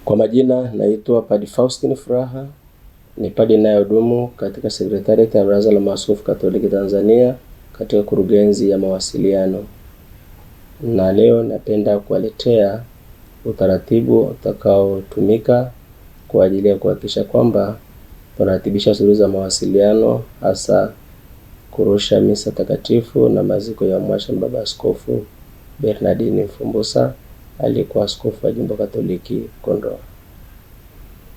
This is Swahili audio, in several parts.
Kwa majina naitwa Padre Faustin Furaha, ni padre ninayehudumu katika Sekretarieti ya Baraza la Maaskofu Katoliki Tanzania katika kurugenzi ya mawasiliano. Na leo napenda kuwaletea utaratibu utakaotumika kwa ajili ya kuhakikisha kwamba tunaratibisha shughuli za mawasiliano, hasa kurusha misa takatifu na maziko ya mwasha Baba Askofu Bernardini Mfumbusa aliyekuwa askofu wa Jimbo Katoliki Kondoa.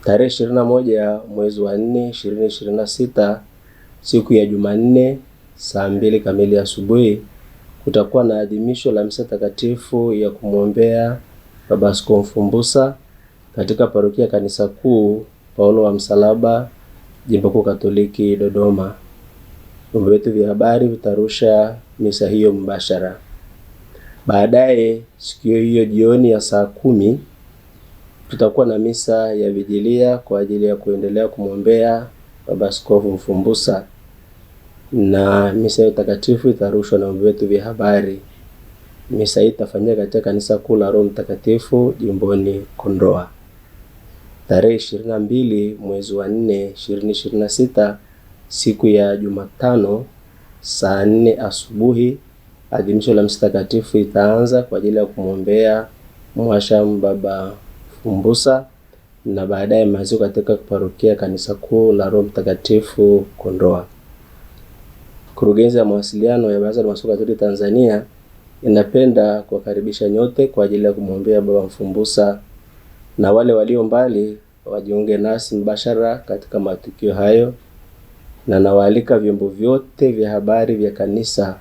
Tarehe 21 mwezi wa 4 2026, siku ya Jumanne, saa 2 kamili asubuhi, kutakuwa na adhimisho la misa takatifu ya kumwombea Baba Askofu Mfumbusa katika parokia Kanisa Kuu Paulo wa Msalaba, Jimbo Kuu Katoliki Dodoma. Vyombo vyetu vya habari vitarusha misa hiyo mbashara. Baadaye siku hiyo jioni ya saa 10 tutakuwa na misa ya vigilia kwa ajili ya kuendelea kumwombea Baba Askofu Mfumbusa, na misa ya takatifu itarushwa na vyombo vyetu vya habari. Misa hii itafanyika katika Kanisa Kuu la Roho Mtakatifu jimboni Kondoa. Tarehe 22 mwezi wa 4 2026, siku ya Jumatano, saa 4 asubuhi, adhimisho la misa takatifu itaanza kwa ajili ya kumwombea mwashamu Baba Mfumbusa, na baadaye maziko katika parokia Kanisa Kuu la Roho Mtakatifu Kondoa. Kurugenzi ya mawasiliano ya Baraza la Maaskofu Katoliki Tanzania inapenda kuwakaribisha nyote kwa ajili ya kumwombea Baba Mfumbusa, na wale walio mbali wajiunge nasi mbashara katika matukio hayo, na nawaalika vyombo vyote vya habari vya kanisa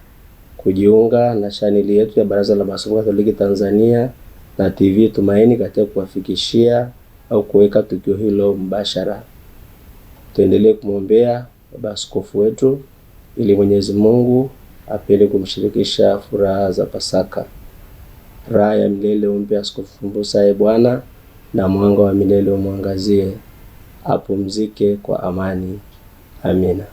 kujiunga na chaneli yetu ya Baraza la Maaskofu Katoliki Tanzania na TV Tumaini katika kuwafikishia au kuweka tukio hilo mbashara. Tuendelee kumwombea Baba Askofu wetu ili Mwenyezi Mungu apende kumshirikisha furaha za Pasaka. Raha ya milele umpe Askofu Mfumbusa, Bwana, na mwanga wa milele umwangazie. Apumzike kwa amani. Amina.